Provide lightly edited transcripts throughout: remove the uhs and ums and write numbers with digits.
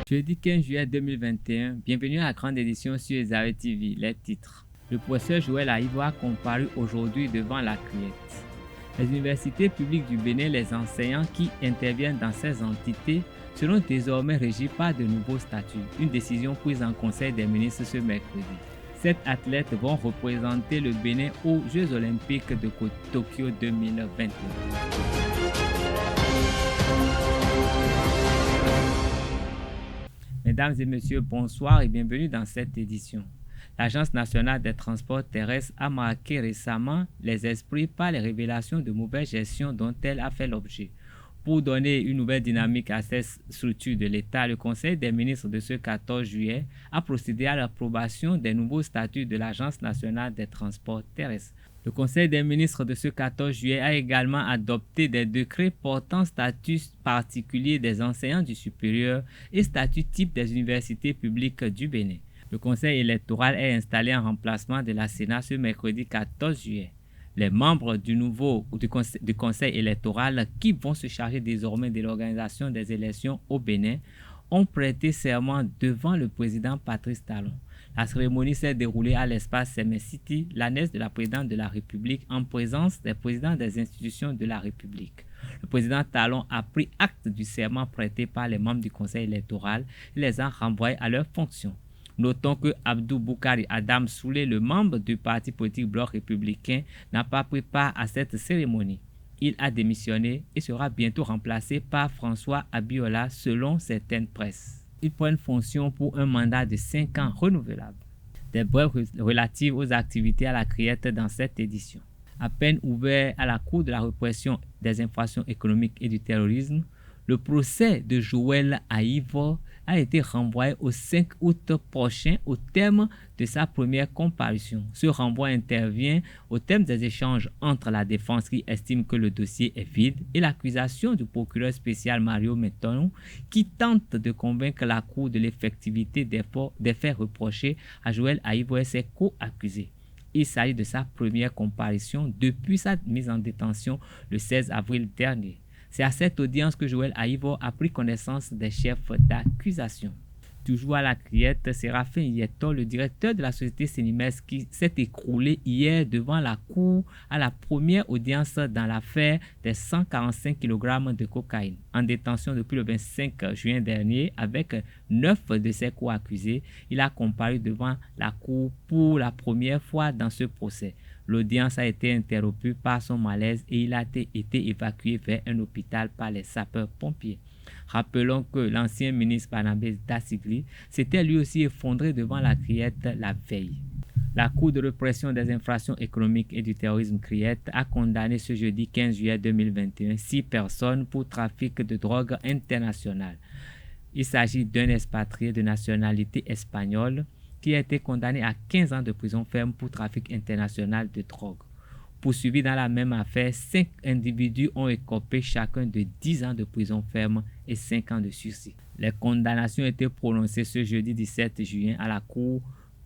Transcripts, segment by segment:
Jeudi 15 juillet 2021, bienvenue à la grande édition sur Zawe TV. Les titres. Le professeur Joël Aïvo a comparu aujourd'hui devant la Criette. Les universités publiques du Bénin, les enseignants qui interviennent dans ces entités seront désormais régis par de nouveaux statuts, une décision prise en Conseil des ministres ce mercredi. 7 athlètes vont représenter le Bénin aux Jeux olympiques de Tokyo 2021. Mesdames et messieurs, bonsoir et bienvenue dans cette édition. L'Agence nationale des transports terrestres a marqué récemment les esprits par les révélations de mauvaise gestion dont elle a fait l'objet. Pour donner une nouvelle dynamique à ces structures de l'État, le Conseil des ministres de ce 14 juillet a procédé à l'approbation des nouveaux statuts de l'Agence nationale des transports terrestres. Le Conseil des ministres de ce 14 juillet a également adopté des décrets portant statut particulier des enseignants du supérieur et statut type des universités publiques du Bénin. Le Conseil électoral est installé en remplacement de la Sénat ce mercredi 14 juillet. Les membres du Conseil électoral qui vont se charger désormais de l'organisation des élections au Bénin ont prêté serment devant le président Patrice Talon. La cérémonie s'est déroulée à l'espace Semen City, l'annexe de la présidente de la République, en présence des présidents des institutions de la République. Le président Talon a pris acte du serment prêté par les membres du Conseil électoral et les a renvoyés à leurs fonctions. Notons que Abdou Boukari Adam Soulé, le membre du parti politique Bloc républicain, n'a pas pris part à cette cérémonie. Il a démissionné et sera bientôt remplacé par François Abiola selon certaines presses. Il prend une fonction pour un mandat de 5 ans renouvelable. Des brèves relatives aux activités à la Criette dans cette édition. À peine ouvert à la Cour de la répression des infractions économiques et du terrorisme, le procès de Joël Aïvo a été renvoyé au 5 août prochain au terme de sa première comparution. Ce renvoi intervient au terme des échanges entre la défense qui estime que le dossier est vide et l'accusation du procureur spécial Mario Metonou qui tente de convaincre la Cour de l'effectivité des faits reprochés à Joël Aïvo et ses co-accusés. Il s'agit de sa première comparution depuis sa mise en détention le 16 avril dernier. C'est à cette audience que Joël Aïvo a pris connaissance des chefs d'accusation. Toujours à la Criette, Séraphin Yetor, le directeur de la société Sénimes, qui s'est écroulé hier devant la cour à la première audience dans l'affaire des 145 kg de cocaïne. En détention depuis le 25 juin dernier avec 9 de ses co-accusés, il a comparu devant la cour pour la première fois dans ce procès. L'audience a été interrompue par son malaise et il a été évacué vers un hôpital par les sapeurs-pompiers. Rappelons que l'ancien ministre Barnabé Dassigli s'était lui aussi effondré devant la Criette la veille. La Cour de répression des infractions économiques et du terrorisme Criette a condamné ce jeudi 15 juillet 2021 6 personnes pour trafic de drogue internationale. Il s'agit d'un expatrié de nationalité espagnole qui a été condamné à 15 ans de prison ferme pour trafic international de drogue. Poursuivis dans la même affaire, 5 individus ont écopé chacun de 10 ans de prison ferme et 5 ans de sursis. Les condamnations ont été prononcées ce jeudi 17 juin à la Cour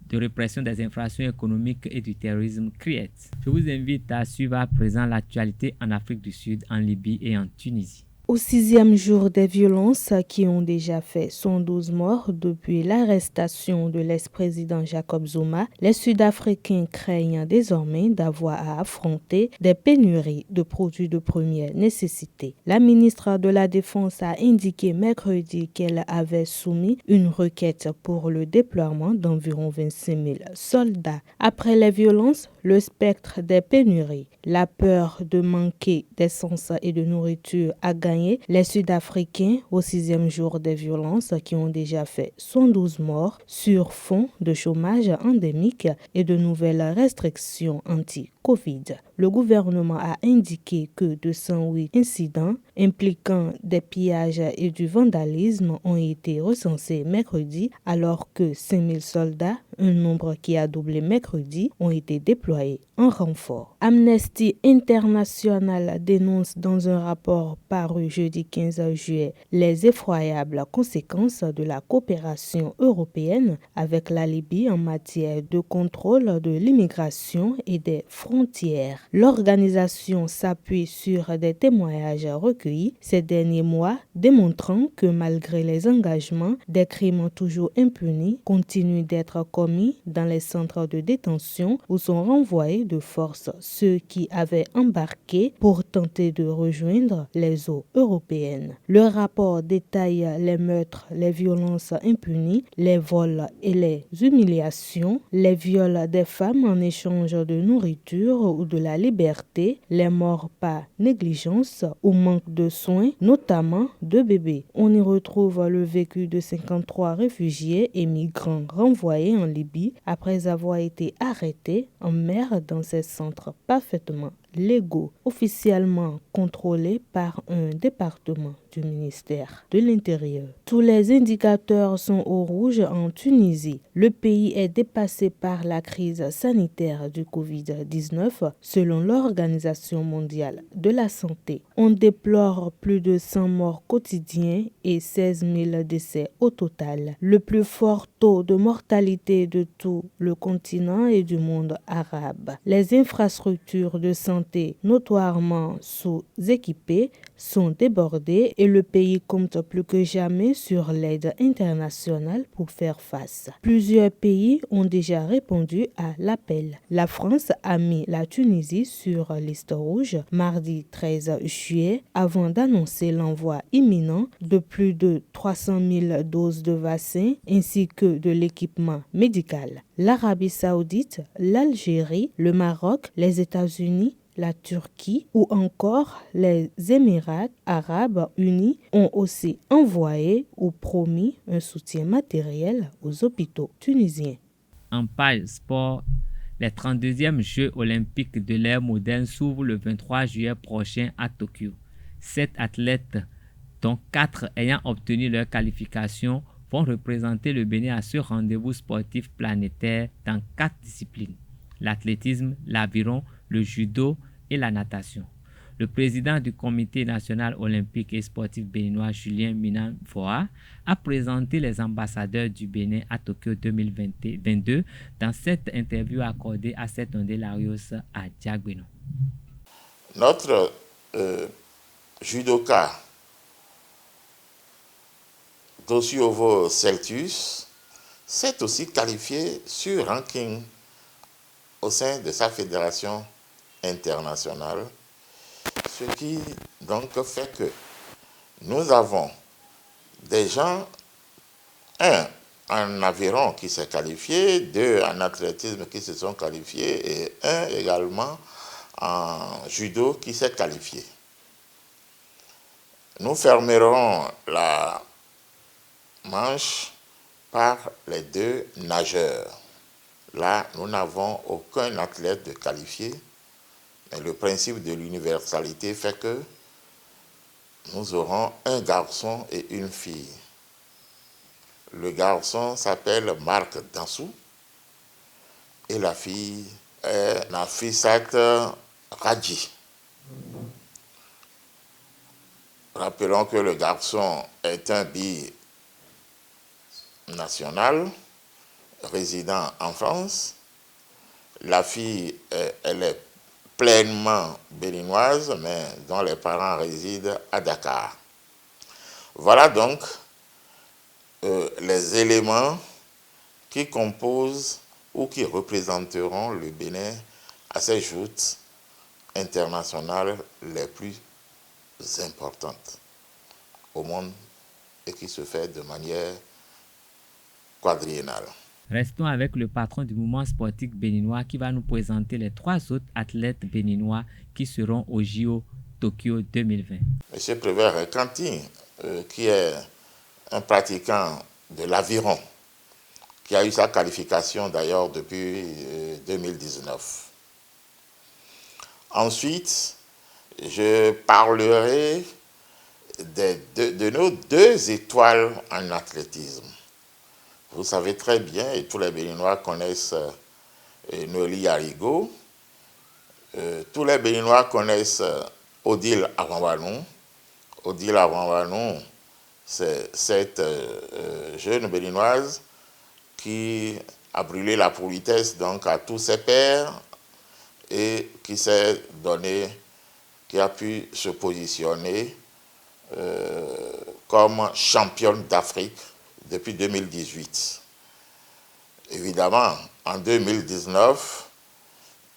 de répression des infractions économiques et du terrorisme Criette. Je vous invite à suivre à présent l'actualité en Afrique du Sud, en Libye et en Tunisie. Au 6e jour des violences qui ont déjà fait 112 morts depuis l'arrestation de l'ex-président Jacob Zuma, les Sud-Africains craignent désormais d'avoir à affronter des pénuries de produits de première nécessité. La ministre de la Défense a indiqué mercredi qu'elle avait soumis une requête pour le déploiement d'environ 26 000 soldats. Après les violences, le spectre des pénuries, la peur de manquer d'essence et de nourriture a gagné les Sud-Africains au 6e jour des violences qui ont déjà fait 112 morts sur fond de chômage endémique et de nouvelles restrictions anti-Covid. Le gouvernement a indiqué que 208 incidents impliquant des pillages et du vandalisme ont été recensés mercredi, alors que 5 000 soldats, un nombre qui a doublé mercredi, ont été déployés en renfort. Amnesty International dénonce dans un rapport paru jeudi 15 juillet les effroyables conséquences de la coopération européenne avec la Libye en matière de contrôle de l'immigration et des frontières frontières. L'organisation s'appuie sur des témoignages recueillis ces derniers mois, démontrant que malgré les engagements, des crimes toujours impunis continuent d'être commis dans les centres de détention où sont renvoyés de force ceux qui avaient embarqué pour tenter de rejoindre les eaux européennes. Le rapport détaille les meurtres, les violences impunies, les vols et les humiliations, les viols des femmes en échange de nourriture ou de la liberté, les morts par négligence ou manque de soins, notamment de bébés. On y retrouve le vécu de 53 réfugiés et migrants renvoyés en Libye après avoir été arrêtés en mer dans ces centres parfaitement légaux, officiellement contrôlés par un département du ministère de l'Intérieur. Tous les indicateurs sont au rouge en Tunisie. Le pays est dépassé par la crise sanitaire du Covid-19 selon l'Organisation mondiale de la santé. On déplore plus de 100 morts quotidiens et 16 000 décès au total. Le plus fort taux de mortalité de tout le continent et du monde arabe. Les infrastructures de santé notoirement sous-équipées sont débordées et le pays compte plus que jamais sur l'aide internationale pour faire face. Plusieurs pays ont déjà répondu à l'appel. La France a mis la Tunisie sur liste rouge mardi 13 juillet avant d'annoncer l'envoi imminent de plus de 300 000 doses de vaccins ainsi que de l'équipement médical. L'Arabie saoudite, l'Algérie, le Maroc, les États-Unis, la Turquie ou encore les Émirats arabes unis ont aussi envoyé ou promis un soutien matériel aux hôpitaux tunisiens. En page sport, les 32e Jeux olympiques de l'ère moderne s'ouvrent le 23 juillet prochain à Tokyo. 7 athlètes, dont 4 ayant obtenu leur qualification, vont représenter le Bénin à ce rendez-vous sportif planétaire dans 4 disciplines: l'athlétisme, l'aviron, le judo et la natation. Le président du Comité national olympique et sportif béninois, Julien Minanfoa, a présenté les ambassadeurs du Bénin à Tokyo 2022 dans cette interview accordée à cet Larios à Diagbeno. Notre judoka Dosiovo Celtius s'est aussi qualifié sur ranking au sein de sa fédération internationale, ce qui donc fait que nous avons des gens, un en aviron qui s'est qualifié, 2 en athlétisme qui se sont qualifiés et 1 également en judo qui s'est qualifié. Nous fermerons la manche par les 2 nageurs. Là, nous n'avons aucun athlète de qualifié, mais le principe de l'universalité fait que nous aurons un garçon et une fille. Le garçon s'appelle Marc Dansou et la fille est Nafisat Radji. Rappelons que le garçon est un binational résidant en France. La fille, elle est pleinement béninoise, mais dont les parents résident à Dakar. Voilà donc les éléments qui composent ou qui représenteront le Bénin à ces joutes internationales les plus importantes au monde et qui se fait de manière quadriennale. Restons avec le patron du mouvement sportif béninois qui va nous présenter les 3 autres athlètes béninois qui seront au JO Tokyo 2020. M. Prévert Kanti, qui est un pratiquant de l'aviron, qui a eu sa qualification d'ailleurs depuis 2019. Ensuite, je parlerai de nos 2 étoiles en athlétisme. Vous savez très bien, et tous les Béninois connaissent Noli Arigo. Tous les Béninois connaissent Odile Avanwanou. Odile Avanwanou, c'est cette jeune Béninoise qui a brûlé la politesse donc à tous ses pairs et qui s'est donné, qui a pu se positionner comme championne d'Afrique depuis 2018. Évidemment, en 2019,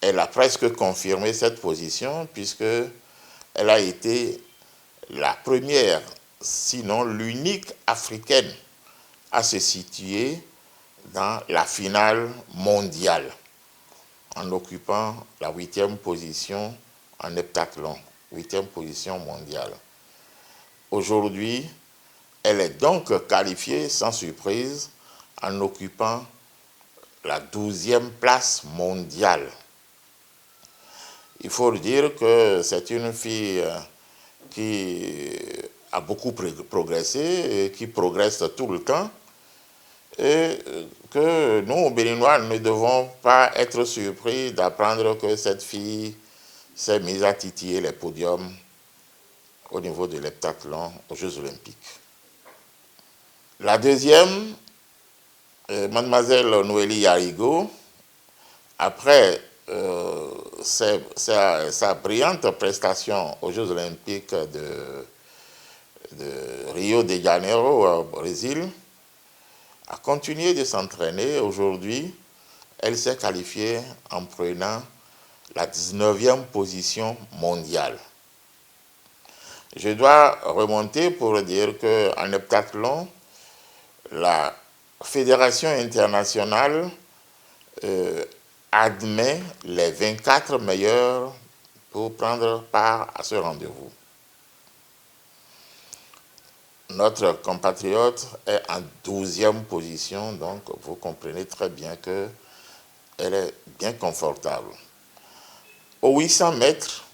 elle a presque confirmé cette position puisqu'elle a été la première, sinon l'unique africaine à se situer dans la finale mondiale en occupant la 8e position en heptathlon, 8e position mondiale. Aujourd'hui, elle est donc qualifiée sans surprise en occupant la 12e place mondiale. Il faut dire que c'est une fille qui a beaucoup progressé et qui progresse tout le temps et que nous, Béninois, ne devons pas être surpris d'apprendre que cette fille s'est mise à titiller les podiums au niveau de l'heptathlon aux Jeux Olympiques. La deuxième, mademoiselle Noélie Yarigo, après sa brillante prestation aux Jeux Olympiques de Rio de Janeiro au Brésil, a continué de s'entraîner. Aujourd'hui, elle s'est qualifiée en prenant la 19e position mondiale. Je dois remonter pour dire qu'en heptathlon, la Fédération internationale admet les 24 meilleurs pour prendre part à ce rendez-vous. Notre compatriote est en 12e position, donc vous comprenez très bien qu'elle est bien confortable. Au 800 mètres,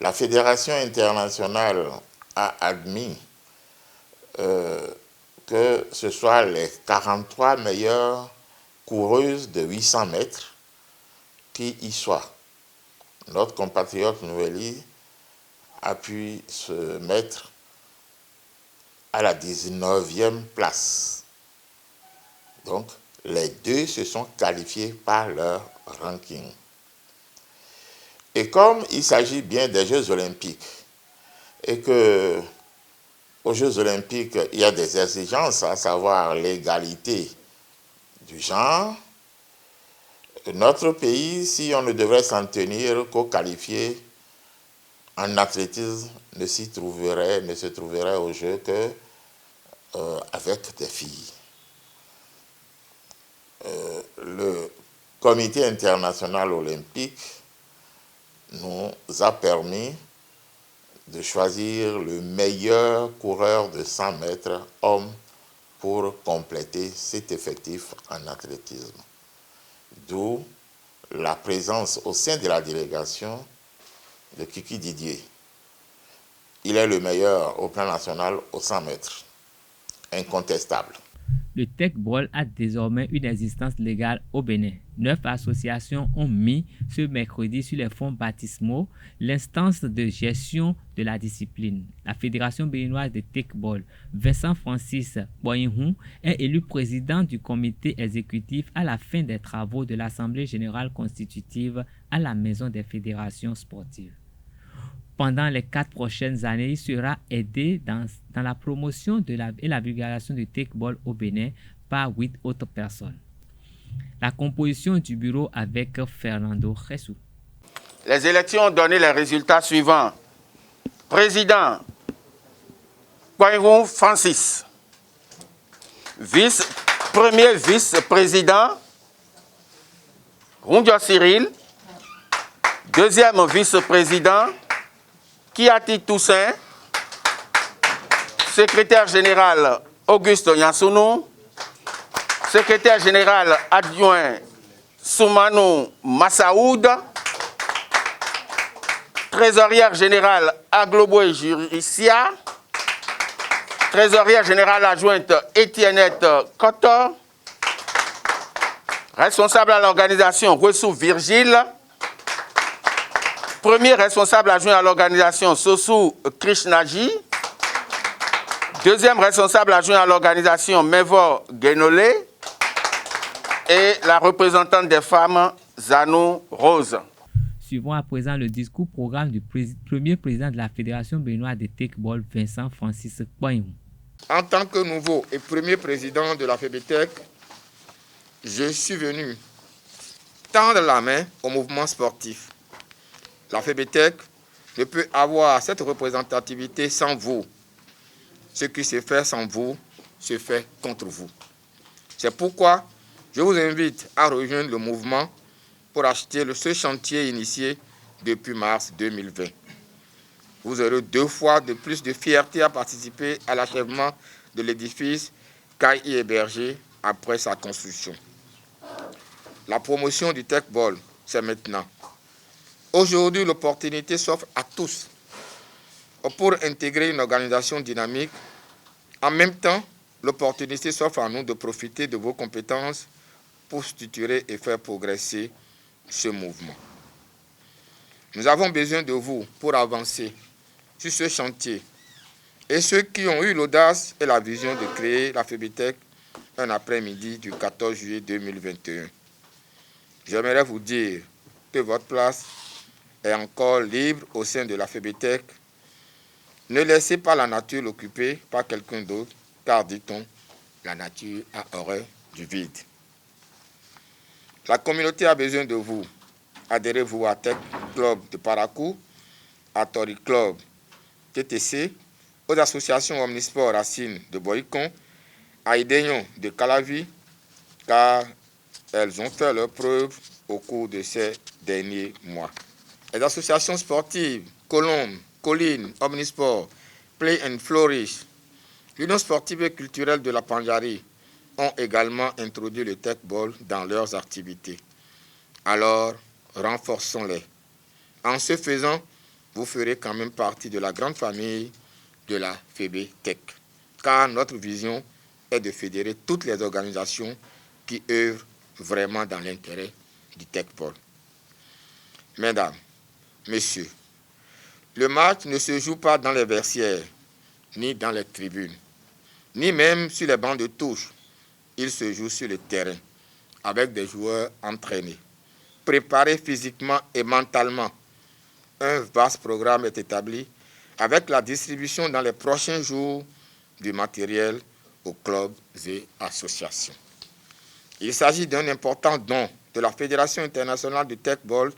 la Fédération internationale a admis que ce soit les 43 meilleures coureuses de 800 mètres qui y soient. Notre compatriote Noélie a pu se mettre à la 19e place. Donc, les deux se sont qualifiés par leur ranking. Et comme il s'agit bien des Jeux Olympiques, et que aux Jeux Olympiques, il y a des exigences, à savoir l'égalité du genre, notre pays, si on ne devrait s'en tenir qu'aux qualifiés en athlétisme, ne se trouverait au jeu qu'avec des filles. Le Comité international olympique nous a permis de choisir le meilleur coureur de 100 mètres homme pour compléter cet effectif en athlétisme. D'où la présence au sein de la délégation de Kiki Didier. Il est le meilleur au plan national aux 100 mètres, incontestable. Le Tekball a désormais une existence légale au Bénin. 9 associations ont mis ce mercredi sur les fonds baptismaux l'instance de gestion de la discipline. La Fédération béninoise de Tekball, Vincent Francis Boyinhou, est élu président du comité exécutif à la fin des travaux de l'Assemblée générale constitutive à la Maison des fédérations sportives. Pendant les 4 prochaines années, il sera aidé dans la promotion et la vulgarisation du Tekball au Bénin par 8 autres personnes. La composition du bureau avec Fernando Ressou. Les élections ont donné les résultats suivants. Président, Boyinhou Francis. Premier vice-président, Rundio Cyril. Deuxième vice-président, Kiati Toussaint. Secrétaire général, Auguste Yansounou. Secrétaire général adjoint, Soumanou Massaoud. Trésorière générale, Aglobo Juricia. Trésorière générale adjointe, Etiennette Kotor. Responsable à l'organisation, Ressou Virgile. Premier responsable adjoint à l'organisation, Sossou Krishnaji. Deuxième responsable adjoint à l'organisation, Mevo Guénolé. Et la représentante des femmes, Zanou Rose. Suivons à présent le discours-programme du premier président de la Fédération béninoise de Tekball, Vincent Francis Kpoyou. En tant que nouveau et premier président de la FEBETEC, je suis venu tendre la main au mouvement sportif. La FEBETEC ne peut avoir cette représentativité sans vous. Ce qui se fait sans vous, se fait contre vous. C'est pourquoi je vous invite à rejoindre le mouvement pour acheter ce chantier initié depuis mars 2020. Vous aurez 2 fois de plus de fierté à participer à l'achèvement de l'édifice qu'a y hébergé après sa construction. La promotion du Tekball, c'est maintenant. Aujourd'hui, l'opportunité s'offre à tous pour intégrer une organisation dynamique. En même temps, l'opportunité s'offre à nous de profiter de vos compétences pour structurer et faire progresser ce mouvement. Nous avons besoin de vous pour avancer sur ce chantier. Et ceux qui ont eu l'audace et la vision de créer la FEBETEC un après-midi du 14 juillet 2021. J'aimerais vous dire que votre place est encore libre au sein de la FEBETEC. Ne laissez pas la nature l'occuper par quelqu'un d'autre, car, dit-on, la nature a horreur du vide. La communauté a besoin de vous. Adhérez-vous à Tech Club de Parakou, à Tori Club TTC, aux associations Omnisport Racine de Boycon, à Idéon de Calavi, car elles ont fait leurs preuves au cours de ces derniers mois. Les associations sportives Colombe, Colline, Omnisport, Play and Flourish, l'Union sportive et culturelle de la Pandjari ont également introduit le Tekball dans leurs activités. Alors, renforçons-les. En ce faisant, vous ferez quand même partie de la grande famille de la FEBETEC, car notre vision est de fédérer toutes les organisations qui œuvrent vraiment dans l'intérêt du Tekball. Mesdames, Messieurs, le match ne se joue pas dans les vestiaires, ni dans les tribunes, ni même sur les bancs de touche. Il se joue sur le terrain, avec des joueurs entraînés, préparés physiquement et mentalement. Un vaste programme est établi avec la distribution dans les prochains jours du matériel aux clubs et associations. Il s'agit d'un important don de la Fédération internationale de Tekball,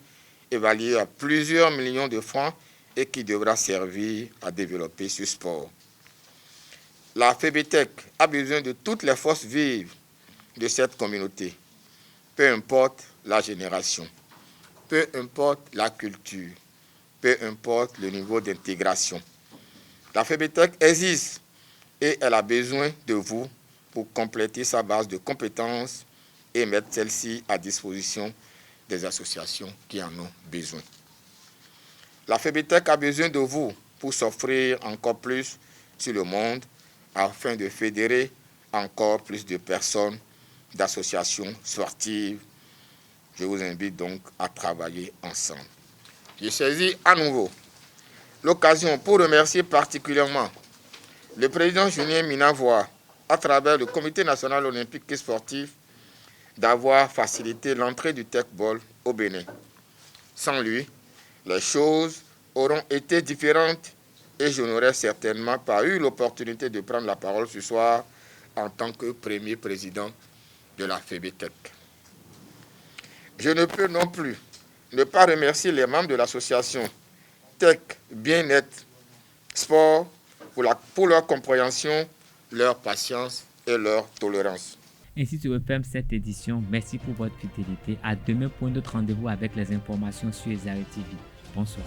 évalué à plusieurs millions de francs et qui devra servir à développer ce sport. La FEBETEC a besoin de toutes les forces vives de cette communauté, peu importe la génération, peu importe la culture, peu importe le niveau d'intégration. La FEBETEC existe et elle a besoin de vous pour compléter sa base de compétences et mettre celle-ci à disposition des associations qui en ont besoin. La FEBETEC a besoin de vous pour s'offrir encore plus sur le monde afin de fédérer encore plus de personnes, d'associations sportives. Je vous invite donc à travailler ensemble. Je saisis à nouveau l'occasion pour remercier particulièrement le président Julien Minavoie, à travers le Comité national olympique et sportif, d'avoir facilité l'entrée du Tekball au Bénin. Sans lui, les choses auront été différentes et je n'aurais certainement pas eu l'opportunité de prendre la parole ce soir en tant que premier président de la FEBETEC. Je ne peux non plus ne pas remercier les membres de l'association Tech Bien-être Sport pour leur compréhension, leur patience et leur tolérance. Ainsi se referme cette édition. Merci pour votre fidélité. À demain pour un autre rendez-vous avec les informations sur Ezari TV. Bonsoir.